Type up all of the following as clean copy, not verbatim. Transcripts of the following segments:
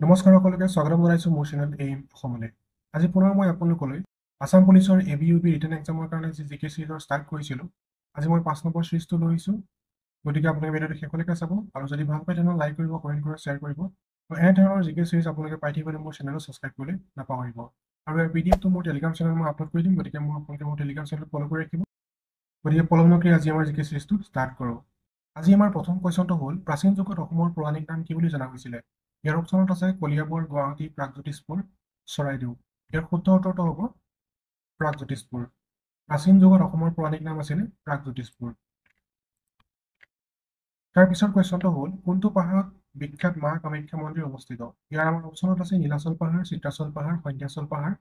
নমস্কাৰ সকলোকে স্বাগতম জনাইছো মোৰ চেনেল এইম অসমলৈ। আজি পুনৰ মই আপোনালোকলৈ আসাম পুলিচৰ ABUB ৰিটেন এক্সামৰ কাৰণে যি জিকে চিৰিজৰ ষ্টাৰ্ট কৰিছিলোঁ, আজি মই 5 নম্বৰ চিৰিজটো লৈ আহিছোঁ। গতিকে আপোনালোকে ভিডিঅ'টো শেষলৈকে চাব আৰু যদি ভাল পায় তেনেহ'লে লাইক কৰিব, কমেণ্ট কৰিব, শ্বেয়াৰ কৰিব। আৰু এনেধৰণৰ জিকে চিৰিজ আপোনালোকে পাই থাকিবলৈ মোৰ চেনেলটো ছাবস্ক্ৰাইব কৰিবলৈ নাপাহৰিব। আৰু ইয়াৰ PDFটো মোৰ টেলিগ্ৰাম চেনেলত মই আপলোড কৰি দিম, গতিকে আপোনালোকে মোৰ টেলিগ্ৰাম চেনেল ফ'ল' কৰি ৰাখিব। গতিকে পলম নকৰি আজি আমাৰ জিকে চিৰিজটো ষ্টাৰ্ট কৰোঁ। আজি আমাৰ প্ৰথম কুৱেশ্যনটো হ'ল প্ৰাচীন যুগত অসমৰ পৌৰাণিক নাম কি বুলি জনা হৈছিলে? ইয়াৰ অপশ্যনত আছে কলিয়াবৰ, গুৱাহাটী, প্ৰাগজ্যোতিষপুৰ, চৰাইদেউ। ইয়াৰ শুদ্ধ উত্তৰটো হ'ব প্ৰাগজ্যোতিষপুৰ। প্ৰাচীন যুগত অসমৰ পৌৰাণিক নাম আছিলে প্ৰাগজ্যোতিষপুৰ। তাৰ পিছৰ কুৱেশ্যনটো হ'ল কোনটো পাহাৰত বিখ্যাত মা কামাখ্যা মন্দিৰ অৱস্থিত? ইয়াৰ আমাৰ অপশ্যনত আছে নীলাচল পাহাৰ, চিত্ৰাচল পাহাৰ, সন্ধ্যাচল পাহাৰ,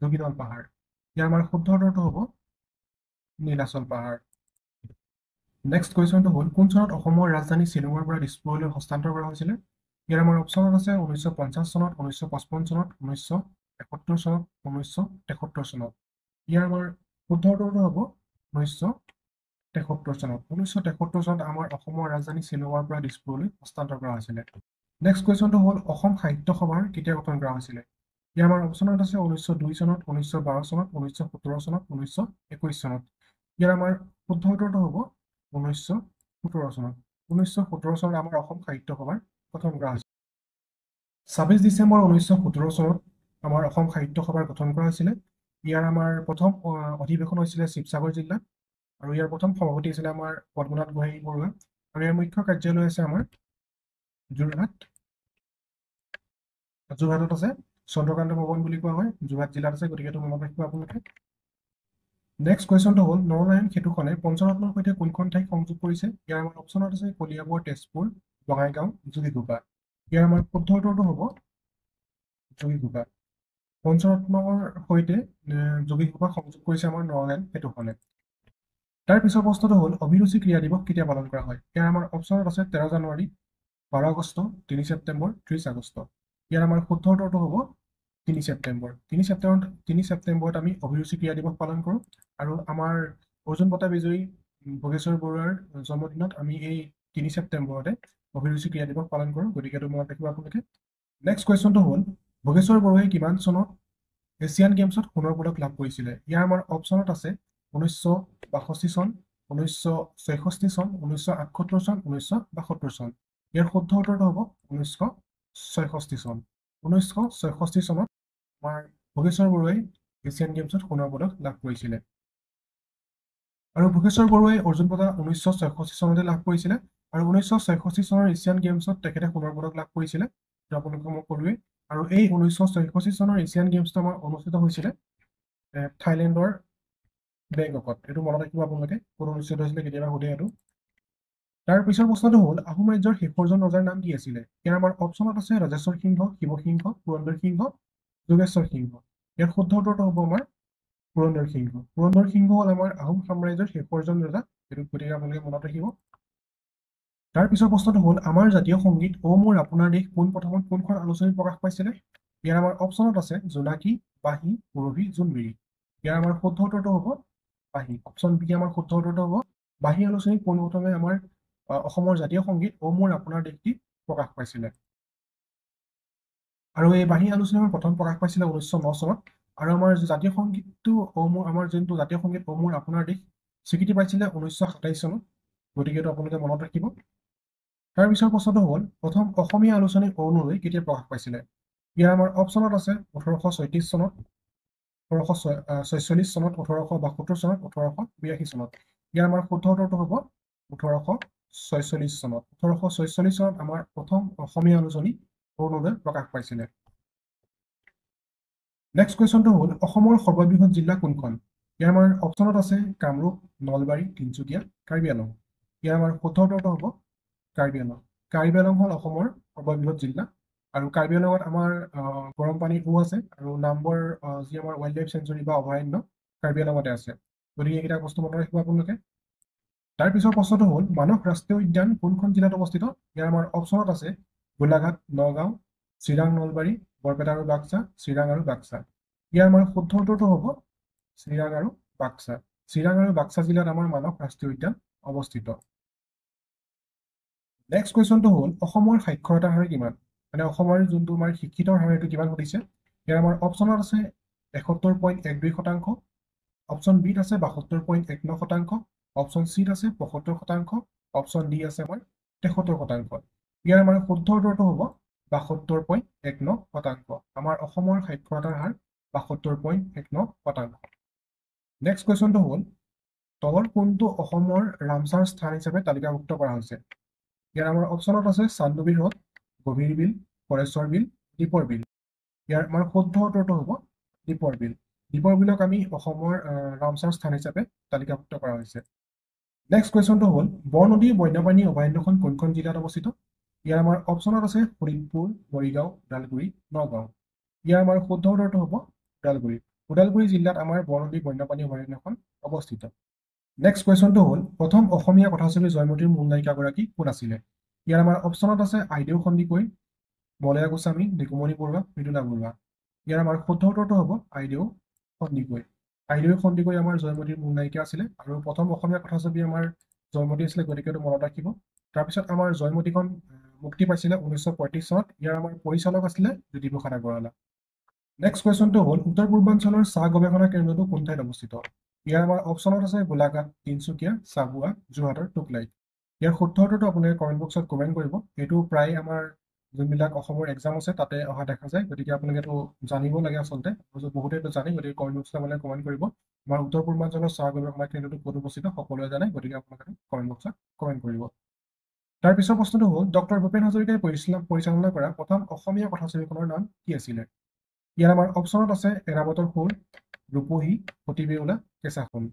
যোগীনল পাহাৰ। ইয়াৰ আমাৰ শুদ্ধ উত্তৰটো হ'ব নীলাচল পাহাৰ। নেক্সট কুৱেশ্যনটো হ'ল কোন চনত অসমৰ ৰাজধানী শ্বিলঙৰ পৰা দিছপুৰলৈ হস্তান্তৰ কৰা হৈছিলে? ইয়াৰ আমাৰ অপশ্যনত আছে 1950 চনত, 1955 চনত, 1971 চনত, 1973 চনত। ইয়াৰ আমাৰ শুদ্ধ উত্তৰটো হ'ব 1973 চনত। 1973 চনত আমাৰ অসমৰ ৰাজধানী শ্বিলঙৰ পৰা দিছপুৰলৈ হস্তান্তৰ কৰা হৈছিলে। নেক্সট কুৱেশ্যনটো হ'ল অসম সাহিত্য সভাৰ কেতিয়া গঠন কৰা হৈছিলে? ইয়াৰ আমাৰ অপশ্যনত আছে 1902 চনত, 1912 চনত, 1917 চনত, 1921 চনত। ইয়াৰ আমাৰ শুদ্ধ উত্তৰটো হ'ব 1917 চনত। 1917 চনত আমাৰ অসম সাহিত্য সভাৰ গঠন কৰা হৈছিল। 26 ডিচেম্বৰ 1917 চনত আমাৰ অসম সাহিত্য সভাৰ গঠন কৰা হৈছিলে। ইয়াৰ আমাৰ প্ৰথম অধিৱেশন হৈছিলে শিৱসাগৰ জিলাত আৰু ইয়াৰ প্ৰথম সভাপতি আছিলে আমাৰ পদ্মনাথ গোহাঁই বৰুৱা আৰু ইয়াৰ মুখ্য কাৰ্যালয় আছে আমাৰ যোৰহাট। যোৰহাটত আছে, চন্দ্ৰকান্ত ভৱন বুলি কোৱা হয়, যোৰহাট জিলাত আছে, গতিকে এইটো মনত ৰাখিব আপোনালোকে। নেক্সট কুৱেশ্যনটো হ'ল নৰনাৰায়ণ সেতুখনে পঞ্চৰত্নৰ সৈতে কোনখন ঠাইক সংযোগ কৰিছে? ইয়াৰ আমাৰ অপশ্যনত আছে কলিয়াবৰ, তেজপুৰ, বঙাইগাঁও, যোগীঘোপা। ইয়াৰ আমাৰ শুদ্ধ উত্তৰটো হ'ব যোগীঘোপা। পঞ্চৰত্নৰ সৈতে যোগীঘোপা সংযোগ কৰিছে আমাৰ নৰনাৰায়ণ সেতুখনে। তাৰ পিছৰ প্ৰশ্নটো হ'ল অভিৰুচি ক্ৰীড়া দিৱস কেতিয়া পালন কৰা হয়? ইয়াৰ আমাৰ অপশ্যনত আছে 13 জানুৱাৰী, 12 আগষ্ট, 3 ছেপ্টেম্বৰ, 30 আগষ্ট। ইয়াৰ আমাৰ শুদ্ধ উত্তৰটো হ'ব 3 ছেপ্টেম্বৰ। 3 ছেপ্টেম্বৰত আমি অভিৰুচি ক্ৰীড়া দিৱস পালন কৰোঁ আৰু আমাৰ অৰ্জুন বঁটা বিজয়ী ভোগেশ্বৰ বৰুৱাৰ জন্মদিনত আমি এই 3 ছেপ্টেম্বৰতে অভিৰুচি ক্ৰীড়া দিৱস পালন কৰোঁ, গতিকে এইটো মনত ৰাখিব আপোনালোকে। নেক্সট কুৱেশ্যনটো হ'ল ভোগেশ্বৰ বৰুৱাই কিমান চনত এছিয়ান গেমছত সোণৰ পদক লাভ কৰিছিলে? ইয়াৰ আমাৰ অপশ্যনত আছে 1962 চন, 1966 চন, 1978 চন, 1972 চন। ইয়াৰ শুদ্ধ উত্তৰটো হ'ব 1966 চন। 1966 চনত আমাৰ ভোগেশ্বৰ বৰুৱাই এছিয়ান গেমছত সোণৰ পদক লাভ কৰিছিলে। আৰু ভোগেশ্বৰ বৰুৱাই অৰ্জুন বঁটা 1966 চনতে লাভ কৰিছিলে আৰু 1966 চনৰ এছিয়ান গেমছত তেখেতে সোণৰ পদক লাভ কৰিছিলে, আপোনালোকক মই ক'লোৱেই। আৰু এই 1966 চনৰ এছিয়ান গেমছটো আমাৰ অনুষ্ঠিত হৈছিলে থাইলেণ্ডৰ বেংককত। এইটো মনত ৰাখিব আপোনালোকে, ক'ত অনুষ্ঠিত হৈছিলে কেতিয়াবা সোধে এইটো। তাৰ পিছৰ প্ৰশ্নটো হ'ল আহোম ৰাজ্যৰ শেষৰজন ৰজাৰ নাম কি আছিলে? ইয়াৰ আমাৰ অপশ্যনত আছে ৰাজেশ্বৰ সিংহ, শিৱসিংহ, পুৰন্দৰ সিংহ, যোগেশ্বৰ সিংহ। ইয়াৰ শুদ্ধ উত্তৰটো হ'ব আমাৰ পুৰন্দৰ সিংহ। পুৰন্দৰ সিংহ হ'ল আমাৰ আহোম সাম্ৰাজ্যৰ শেষৰজন ৰজা, এইটো গতিকে আপোনালোকে মনত ৰাখিব। তাৰ পিছৰ প্ৰশ্নটো হ'ল আমাৰ জাতীয় সংগীত অ মোৰ আপোনাৰ দেশ পোনপ্ৰথমত কোনখন আলোচনীত প্ৰকাশ পাইছিলে? ইয়াৰ আমাৰ অপশ্যনত আছে জোনাকী, বাঁহী, পুৰবী, জোনবিৰি। ইয়াৰ আমাৰ শুদ্ধ উত্তৰটো হ'ব বাঁহী। অপশ্যন বি আমাৰ শুদ্ধ উত্তৰটো হ'ব বাঁহী আলোচনীত পোনপ্ৰথমে আমাৰ অসমৰ জাতীয় সংগীত অ মোৰ আপোনাৰ দেশটি প্ৰকাশ পাইছিলে। আৰু এই বাঁহী আলোচনী আমাৰ প্ৰথম প্ৰকাশ পাইছিলে 1909 চনত আৰু আমাৰ জাতীয় সংগীতটো আমাৰ যোনটো জাতীয় সংগীত অ মোৰ আপোনাৰ দেশ স্বীকৃতি পাইছিলে 1927 চনত, গতিকে এইটো আপোনালোকে মনত ৰাখিব। তাৰ পিছৰ প্ৰশ্নটো হ'ল প্ৰথম অসমীয়া আলোচনী অৰুণোদয় কেতিয়া প্ৰকাশ পাইছিলে? ইয়াৰ আমাৰ অপশ্যনত আছে 1836 চনত, 1846 চনত, 1872 চনত, 1882 চনত। ইয়াৰ আমাৰ শুদ্ধ উত্তৰটো হ'ব 1846 চনত। 1846 চনত আমাৰ প্ৰথম অসমীয়া আলোচনী অৰুণোদয় প্ৰকাশ পাইছিলে। নেক্সট কুৱেশ্যনটো হ'ল অসমৰ সৰ্ববৃহৎ জিলা কোনখন? ইয়াৰ আমাৰ অপশ্যনত আছে কামৰূপ, নলবাৰী, তিনিচুকীয়া, কাৰ্বি আংলং। ইয়াৰ আমাৰ শুদ্ধ উত্তৰটো হ'ব কাৰ্বি আংলং। কাৰ্বি আংলং হ'ল অসমৰ সৰ্ববৃহৎ জিলা আৰু কাৰ্বি আংলঙত আমাৰ গৰম পানীৰ আছে আৰু নামবৰ যি আমাৰ ৱাইল্ড লাইফ চেঞ্চুৰী বা অভয়াৰণ্য কাৰ্বি আংলঙতে আছে, গতিকে এইকেইটা বস্তু মনত ৰাখিব আপোনালোকে। তাৰ পিছৰ প্ৰশ্নটো হ'ল মানস ৰাষ্ট্ৰীয় উদ্যান কোনখন জিলাত অৱস্থিত? ইয়াৰ আমাৰ অপশ্যনত আছে গোলাঘাট, নগাঁও, চিৰাং, নলবাৰী, বৰপেটা আৰু বাক্সা, চিৰাং আৰু বাক্সা। ইয়াৰ আমাৰ শুদ্ধ উত্তৰটো হ'ব চিৰাং আৰু বাক্সা। চিৰাং আৰু বাক্সা জিলাত আমাৰ মানস ৰাষ্ট্ৰীয় উদ্যান অৱস্থিত। নেক্সট কুৱেশ্যনটো হ'ল অসমৰ সাক্ষৰতাৰ হাৰ কিমান? মানে অসমৰ যোনটো আমাৰ শিক্ষিতৰ হাৰ সেইটো কিমান সুধিছে। ইয়াৰ আমাৰ অপশ্যনত আছে 71.12%, অপশ্যন বিত আছে 72.19%, অপশ্যন চিত আছে 75%, অপশ্যন ডি আছে আমাৰ 73%। ইয়াৰ আমাৰ শুদ্ধ উত্তৰটো হ'ব 72.19%। আমাৰ অসমৰ সাক্ষৰতাৰ হাৰ 72.19%। নেক্সট কুৱেশ্যনটো হ'ল তলৰ কোনটো অসমৰ ৰামছাৰ স্থান হিচাপে তালিকাভুক্ত কৰা হৈছে। ইয়াৰ আমাৰ অপশ্যনত আছে চান্দুবি হ্ৰদ, গভীৰ বিল, পৰেশ্বৰ বিল, দীপৰ বিল। ইয়াৰ আমাৰ শুদ্ধ উত্তৰটো হ'ব দীপৰ বিল। দীপৰ বিলক আমি অসমৰ ৰামছাৰ স্থান হিচাপে তালিকাভুক্ত কৰা হৈছে। নেক্সট কুৱেশ্যনটো হ'ল বৰনদী বন্যপ্ৰাণী অভয়াৰণ্যখন কোনখন জিলাত অৱস্থিত। ইয়াৰ আমাৰ অপশ্যনত আছে শোণিতপুৰ, মৰিগাঁও, ওদালগুৰি, নগাঁও। ইয়াৰ আমাৰ শুদ্ধ উত্তৰটো হ'ব ওদালগুৰি। ওদালগুৰি জিলাত আমাৰ বৰনদী বন্যপ্ৰাণী অভয়াৰণ্যখন অৱস্থিত। নেক্সট কুৱেশ্যনটো হ'ল প্ৰথম অসমীয়া কথাছবি জয়মতীৰ মূল নায়িকাগৰাকী কোন আছিলে। ইয়াৰ আমাৰ অপশ্যনত আছে আইদেউ সন্দিকৈ, মলয়া গোস্বামী, নিকুমণি বৰুৱা, মৃদুলা বৰুৱা। ইয়াৰ আমাৰ শুদ্ধ উত্তৰটো হ'ব আইদেউ সন্দিকৈ। আইদেউ সন্দিকৈ আমাৰ জয়মতীৰ মূল নায়িকা আছিলে আৰু প্ৰথম অসমীয়া কথাছবি আমাৰ জয়মতী আছিলে, গতিকে এইটো মনত ৰাখিব। তাৰপিছত আমাৰ জয়মতীখন মুক্তি পাইছিলে 1935 চনত। ইয়াৰ আমাৰ পৰিচালক আছিলে জ্যোতিপ্ৰসাদ আগৰৱালা। নেক্সট কুৱেশ্যনটো হ'ল উত্তৰ পূৰ্বাঞ্চলৰ চাহ গৱেষণা কেন্দ্ৰটো কোন ঠাইত অৱস্থিত। ইয়াৰ আমাৰ অপশ্যনত আছে গোলাঘাট, তিনিচুকীয়া, চাবুৱা, যোৰহাটৰ টুকলাইত। ইয়াৰ শুদ্ধ উত্তৰটো আপোনালোকে কমেণ্ট বক্সত কমেণ্ট কৰিব। এইটো প্ৰায় আমাৰ যোনবিলাক অসমৰ এক্সাম আছে তাতে অহা দেখা যায়, গতিকে আপোনালোকে এইটো জানিব লাগে আচলতে। বহুতে এইটো জানে, গতিকে কমেণ্ট বক্সত আপোনালোকে কমেণ্ট কৰিব। আমাৰ উত্তৰ পূৰ্বাঞ্চলৰ চাহ গৱেষণা কেন্দ্ৰটো ক'ত অৱস্থিত সকলোৱে জানে, গতিকে আপোনালোকে কমেণ্ট বক্সত কমেণ্ট কৰিব। তাৰ পিছৰ প্ৰশ্নটো হ'ল ডক্টৰ ভূপেন হাজৰিকাই পৰিচালনা কৰা প্ৰথম অসমীয়া কথাছবিখনৰ নাম কি আছিলে। ইয়াৰ আমাৰ অপশ্যনত আছে এৰাবতৰ সুৰ, ৰূপহী, সতী বেউলা, কেঁচা সোণ।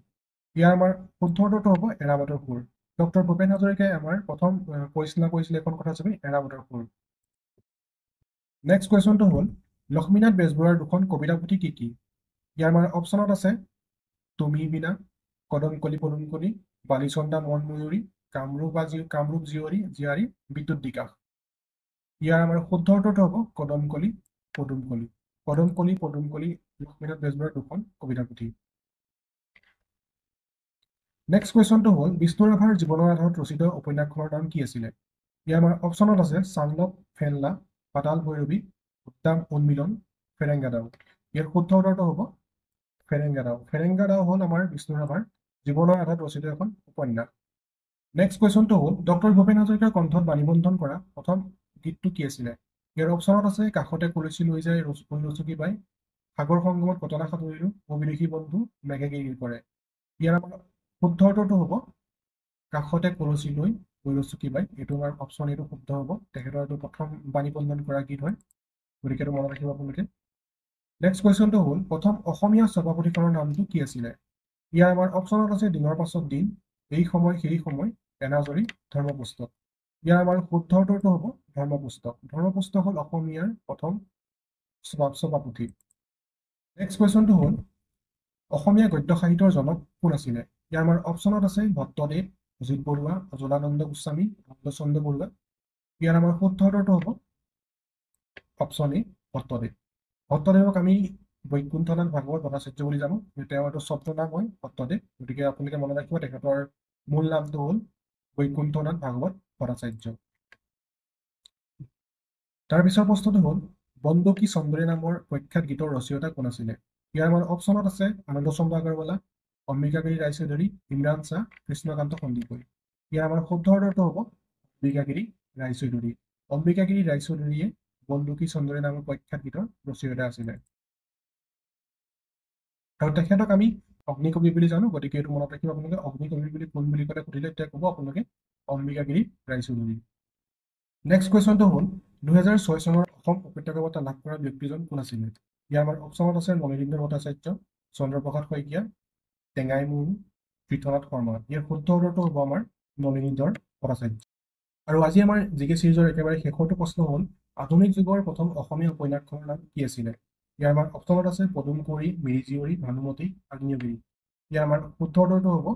ইয়াৰ আমাৰ শুদ্ধ উত্তৰটো হ'ব এৰাবতৰ সুৰ। ডক্টৰ ভূপেন হাজৰিকাই আমাৰ প্ৰথম পৰিচালনা কৰিছিলে এখন কথাছবি এৰাবতৰ সুৰ। নেক্সট কুৱেশ্যনটো হ'ল লক্ষ্মীনাথ বেজবৰুৱাৰ দুখন কবিতা পুথি কি কি। ইয়াৰ আমাৰ অপশ্যনত আছে তুমি বিনা, কদমকলি পদুমকলি, বালিচন্দা মন ময়ূৰী, কামৰূপ জীয়াৰী, বিদ্যুৎ বিকাশ। ইয়াৰ আমাৰ শুদ্ধ উত্তৰটো হ'ব কদমকলি পদুমকলি। কদমকলি পদুমকলি লক্ষ্মীনাথ বেজবৰুৱাৰ দুখন কবিতা পুথি। নেক্সট কুৱেশ্যনটো হ'ল বিষ্ণু ৰাভাৰ জীৱনৰ আধাৰত ৰচিত উপন্যাসখনৰ নাম কি আছিলে। ইয়াৰ আমাৰ অপশ্যনত আছে চান্দপ, ফেনলা, পাতাল ভৈৰৱী, উত্তাম উন্মিলন, ফেৰেংগাদাও। ইয়াৰ শুদ্ধ উত্তৰটো হ'ব ফেৰেংগাদাও। ফেৰেংগাদাও হ'ল আমাৰ বিষ্ণু ৰাভাৰ জীৱনৰ আধাৰত ৰচিত এখন উপন্যাস। নেক্সট কুৱেশ্যনটো হ'ল ডক্টৰ ভূপেন হাজৰিকাৰ কণ্ঠত বাণীবন্ধন কৰা প্ৰথম গীতটো কি আছিলে। ইয়াৰ অপশ্যনত আছে কাষতে কলচী লৈ যায় ৰচুকি বাই, সাগৰ সংগমত কটলা সাঁতুৰিলো, অবিদেশী বন্ধু, মেঘে গিৰিৰ কৰে। ইয়াৰ আমাৰ শুদ্ধ উত্তৰটো হ'ব কাষতে কলচী লৈ ৰচুকি বাই। এইটো আমাৰ অপশ্যন এইটো শুদ্ধ হ'ব। তেখেতৰ এইটো প্ৰথম বাণীবন্ধন কৰা গীত হয়, গতিকে এইটো মনত ৰাখিব আপোনালোকে। নেক্সট কুৱেশ্যনটো হ'ল প্ৰথম অসমীয়া ছপাপুথিখনৰ নামটো কি আছিলে। ইয়াৰ আমাৰ অপশ্যনত আছে দিনৰ পাছত দিন, এই সময় সেই সময়, এনাজৰী, ধৰ্মপুস্তক। ইয়াৰ আমাৰ শুদ্ধ উত্তৰটো হ'ব ধৰ্মপুস্তক। ধৰ্মপুস্তক হ'ল অসমীয়াৰ প্ৰথম ছপাপুথি। নেক্সট কুৱেশ্যনটো হ'ল অসমীয়া গদ্য সাহিত্যৰ জনক কোন আছিলে। ইয়াৰ আমাৰ অপশ্যনত আছে ভট্টদেৱ, অজিত বৰুৱা, অজলানন্দ গোস্বামী, আনন্দচন্দ্ৰ বৰুৱা। ইয়াৰ আমাৰ শুদ্ধ উত্তৰটো হ'ব অপশ্যন এ ভট্টদেৱ। ভট্টদেৱক আমি বৈকুণ্ঠনাথ ভাগৱত ভট্টাচাৰ্য বুলি জানো, তেওঁৰ এইটো শব্দ নাম হয় ভট্টদেৱ, গতিকে আপোনালোকে মনত ৰাখিব তেখেতৰ মূল নামটো হ'ল বৈকুণ্ঠনাথ ভাগৱত ভট্টাচাৰ্য। তাৰ পিছৰ প্ৰশ্নটো হ'ল বন্দকী চন্দ্ৰে নামৰ প্ৰখ্যাত গীতৰ ৰচয়িতা কোন আছিলে। ইয়াৰ আমাৰ অপশ্যনত আছে আনন্দচন্দ্ৰ আগৰৱালা, অম্বিকাগিৰি ৰায়চৌধুৰী, ইমৰান শ্বাহ, কৃষ্ণকান্ত সন্দিকৈ। ইয়াৰ আমাৰ শুদ্ধ উত্তৰটো হ'ব অম্বিকাগিৰি ৰায়চৌধুৰী। অম্বিকাগিৰি ৰায়চৌধুৰীয়ে বন্দকী চন্দ্ৰে নামৰ প্ৰখ্যাত গীতৰ ৰচয়িতা আছিলে আৰু তেখেতক আমি অগ্নিকবি বুলি জানো, গতিকে এইটো মনত ৰাখিব আপোনালোকে। অগ্নিকবি বুলি কোন বুলি ক'লে সুধিলে তেতিয়া ক'ব আপোনালোকে অম্বিকাগিৰি ৰায়চৌধুৰী। নেক্সট কুৱেশ্যনটো হ'ল 2006 চনৰ অসম উপত্যকা বঁটা লাভ কৰা ব্যক্তিজন কোন আছিলে। ইয়াৰ আমাৰ অপশ্যনত আছে নলিনীন্দ্ৰ ভট্টাচাৰ্য, চন্দ্ৰপ্ৰসাদ শইকীয়া, টেঙাই মুৰ্মু, পৃথ্বনাথ শৰ্মা। ইয়াৰ শুদ্ধ উত্তৰটো হ'ব আমাৰ নলিনীন্দ্ৰ ভট্টাচাৰ্য। আৰু আজি আমাৰ জিকে চিৰিজৰ একেবাৰে শেষৰটো প্ৰশ্ন হ'ল আধুনিক যুগৰ প্ৰথম অসমীয়া উপন্যাসখনৰ নাম কি আছিলে। ইয়াৰ আমাৰ অপশ্যনত আছে পদুম কুঁৱৰী, মিৰি জীয়ৰী, ভানুমতী, আগ্নেয়গিৰি। ইয়াৰ আমাৰ শুদ্ধ উত্তৰটো হ'ব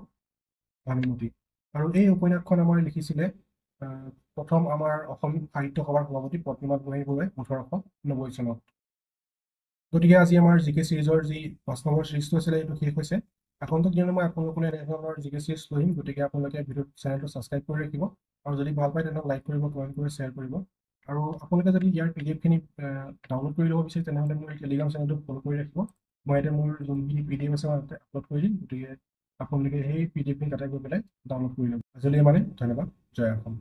ভানুমতী। আৰু এই উপন্যাসখন আমাৰ লিখিছিলে প্ৰথম আমাৰ অসম সাহিত্য সভাৰ সভাপতি পদ্মনাথ গোহাঞি বৰুৱাই 1890 চনত। গতিকে আজি আমাৰ জিকে চিৰিজৰ যি 5 নম্বৰ চিৰিজটো আছিলে এইটো শেষ হৈছে। আগন্তুক দিনত মই আপোনালোকলৈ এনেধৰণৰ জিকে চিৰিজ লৈ আহিম, গতিকে আপোনালোকে চেনেলটো ছাবস্ক্ৰাইব কৰি ৰাখিব আৰু যদি ভাল পায় তেন্তে লাইক কৰিব, কমেণ্ট কৰি শ্বেয়াৰ কৰিব। আৰু আপোনালোকে যদি ইয়াৰ PDF খিনি ডাউনলোড কৰি ল'ব বিচাৰে তেনেহ'লে মোৰ টেলিগ্ৰাম চেনেলটো ফ'ল' কৰি ৰাখিব। মই ইয়াতে মোৰ যোনখিনি PDF আছে মই তাতে আপলোড কৰি দিম, গতিকে আপোনালোকে সেই PDF খিনি তাতে গৈ পেলাই ডাউনলোড কৰি ল'ব। আজিলৈ মানে ধন্যবাদ। জয় অসম।